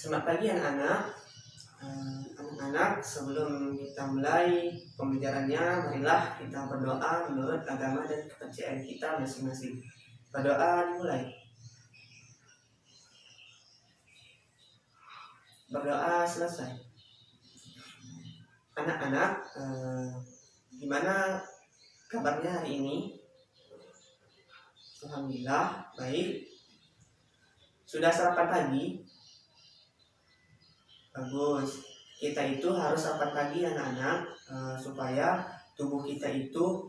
Selamat pagi anak-anak. Anak-anak, sebelum kita mulai pembelajarannya, marilah kita berdoa menurut agama dan kepercayaan kita masing-masing. Berdoa dimulai. Berdoa selesai. Anak-anak, gimana kabarnya hari ini? Alhamdulillah, baik. Sudah sarapan pagi? Bagus. Kita itu harus sarapan pagi anak-anak, supaya tubuh kita itu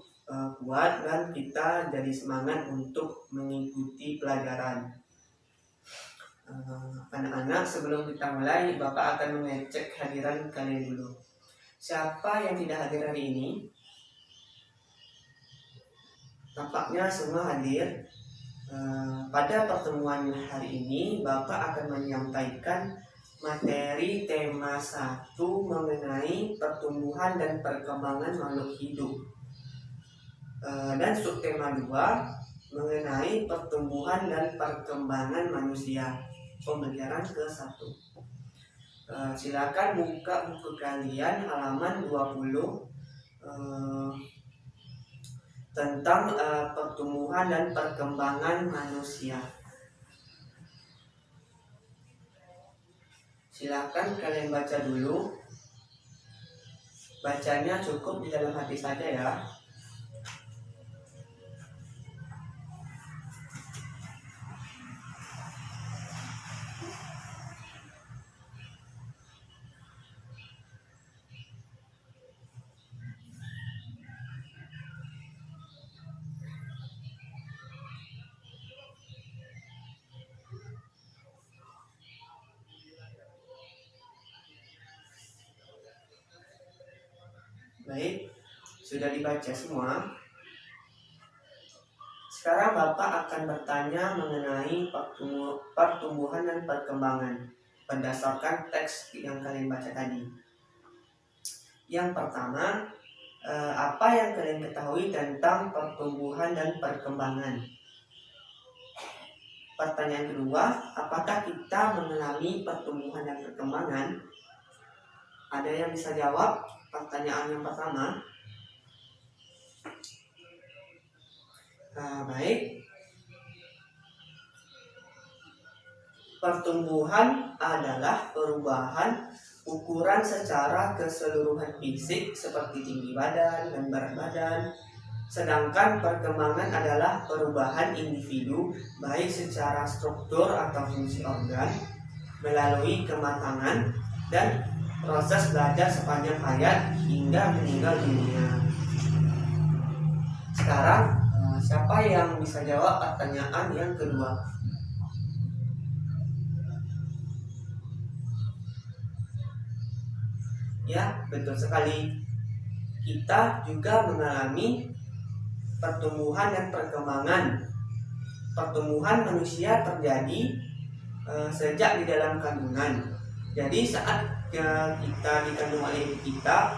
kuat dan kita jadi semangat untuk mengikuti pelajaran. Anak-anak, sebelum kita mulai, Bapak akan mengecek hadiran kalian dulu. Siapa yang tidak hadir hari ini? Tampaknya semua hadir. Pada pertemuan hari ini, Bapak akan menyampaikan materi tema 1 mengenai pertumbuhan dan perkembangan makhluk hidup, dan subtema 2 mengenai pertumbuhan dan perkembangan manusia, pembelajaran ke-1. Silakan buka buku kalian halaman 20 tentang pertumbuhan dan perkembangan manusia. Silakan kalian baca dulu. Bacanya cukup di dalam hati saja ya. Baik, sudah dibaca semua. Sekarang Bapak akan bertanya mengenai pertumbuhan dan perkembangan berdasarkan teks yang kalian baca tadi. Yang pertama, apa yang kalian ketahui tentang pertumbuhan dan perkembangan? Pertanyaan kedua, apakah kita mengalami pertumbuhan dan perkembangan? Ada yang bisa jawab pertanyaan yang pertama? Baik. Pertumbuhan adalah perubahan ukuran secara keseluruhan fisik seperti tinggi badan dan berat badan. Sedangkan perkembangan adalah perubahan individu baik secara struktur atau fungsi organ melalui kematangan dan proses belajar sepanjang hayat hingga meninggal dunia. Sekarang siapa yang bisa jawab pertanyaan yang kedua? Ya, betul sekali. Kita juga mengalami pertumbuhan dan perkembangan. Pertumbuhan manusia terjadi sejak di dalam kandungan. Jadi saat kita dikandung oleh ibu kita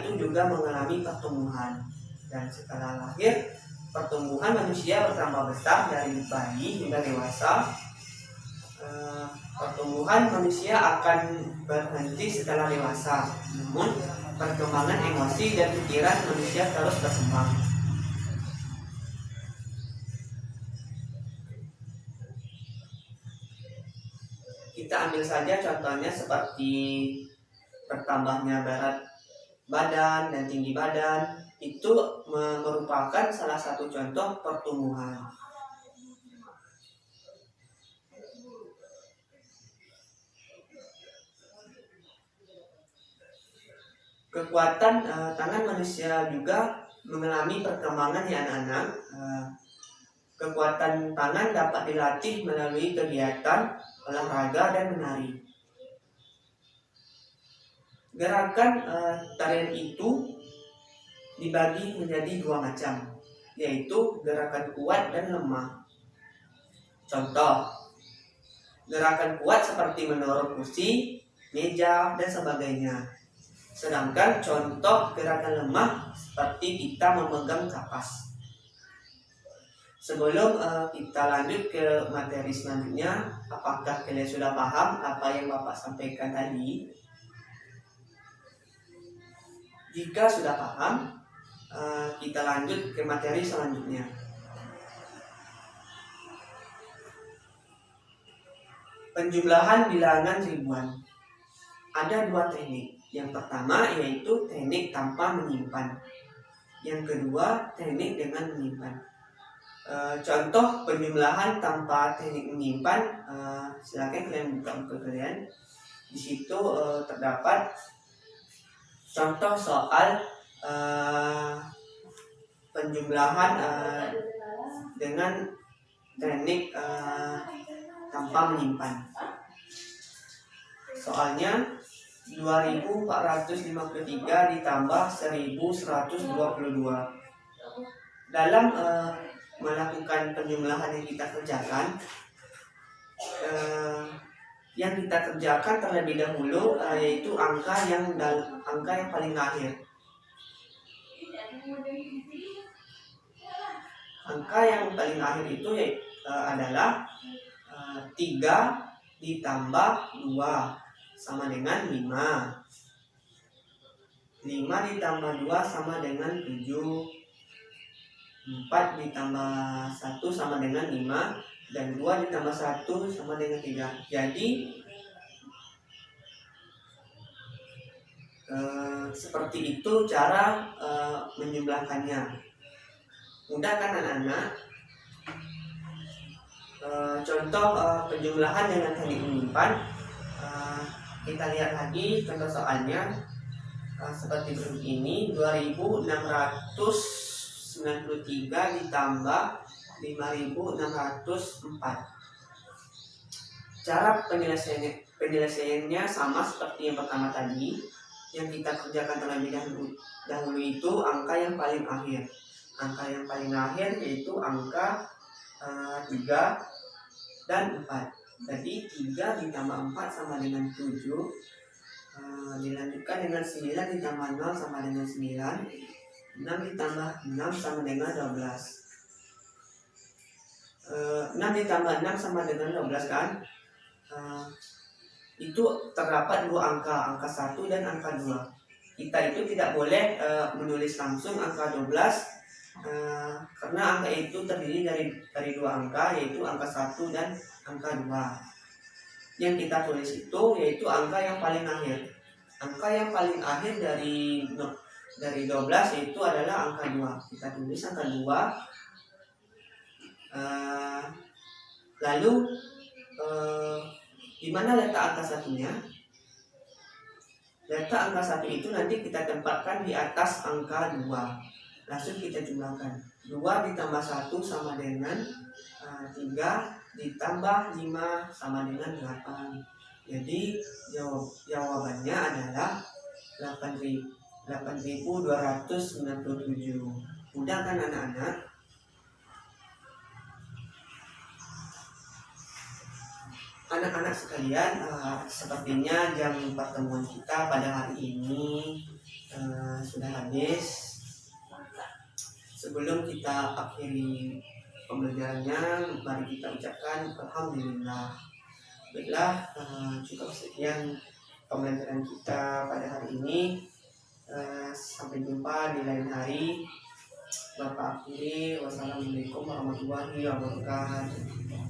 itu juga mengalami pertumbuhan. Dan setelah lahir, pertumbuhan manusia bertambah besar dari bayi hingga dewasa. Pertumbuhan manusia akan berhenti setelah dewasa. Namun perkembangan emosi dan pikiran manusia terus berkembang. Kita ambil saja contohnya seperti bertambahnya berat badan dan tinggi badan. Itu merupakan salah satu contoh pertumbuhan. Kekuatan tangan manusia juga mengalami perkembangan ya anak-anak. Kekuatan tangan dapat dilatih melalui kegiatan olahraga dan menari. Gerakan tarian itu dibagi menjadi 2 macam, yaitu gerakan kuat dan lemah. Contoh, gerakan kuat seperti mendorong kursi, meja, dan sebagainya. Sedangkan contoh gerakan lemah seperti kita memegang kapas. Sebelum kita lanjut ke materi selanjutnya, apakah kalian sudah paham apa yang Bapak sampaikan tadi? Jika sudah paham, kita lanjut ke materi selanjutnya. Penjumlahan bilangan ribuan. Ada dua teknik. Yang pertama yaitu teknik tanpa menyimpan. Yang kedua teknik dengan menyimpan. Contoh penjumlahan tanpa teknik menyimpan, silakan kalian buka buku kalian. Di situ terdapat contoh soal penjumlahan dengan teknik tanpa menyimpan. Soalnya 2453 ditambah 1122. Dalam melakukan penjumlahan yang kita kerjakan, terlebih dahulu yaitu angka yang paling akhir. Angka yang paling akhir itu adalah 3 ditambah 2 sama dengan 5. 5 ditambah 2 sama dengan 7. 4 ditambah 1 sama dengan 5, dan 2 ditambah 1 sama dengan 3. Jadi seperti itu cara menjumlahkannya. Mudah kan anak-anak? Contoh penjumlahan dengan teknik menyimpan, kita lihat lagi contoh soalnya seperti berikut ini. 2693 ditambah 5604. Cara penyelesaiannya sama seperti yang pertama tadi. Yang kita kerjakan terlebih dahulu itu angka yang paling akhir. Angka yang paling akhir yaitu angka 3 dan 4. Jadi 3 ditambah 4 sama dengan 7. Dilanjutkan dengan 9 ditambah 0 sama dengan 9. 6 ditambah 6 sama dengan 12. 6 ditambah 6 sama dengan 12 kan? Itu terdapat dua angka 1 dan angka 2. Kita itu tidak boleh menulis langsung angka 12, karena angka itu terdiri dari dua angka, yaitu angka 1 dan angka 2. Yang kita tulis itu yaitu angka yang paling akhir. Angka yang paling akhir dari 12 yaitu adalah angka 2. Kita tulis angka 2. Lalu di mana letak angka satunya? Letak angka 1 itu nanti kita tempatkan di atas angka 2. Langsung kita jumlahkan. 2 ditambah 1 sama dengan 3 ditambah 5 sama dengan 8. Jadi jawabannya adalah 8.297. Mudah kan anak-anak? Anak-anak sekalian, sepertinya jam pertemuan kita pada hari ini sudah habis. Sebelum kita akhiri pembelajarannya, mari kita ucapkan alhamdulillah. Baiklah, cukup sekian pembelajaran kita pada hari ini. Sampai jumpa di lain hari. Bapak akhiri, wassalamualaikum warahmatullahi wabarakatuh.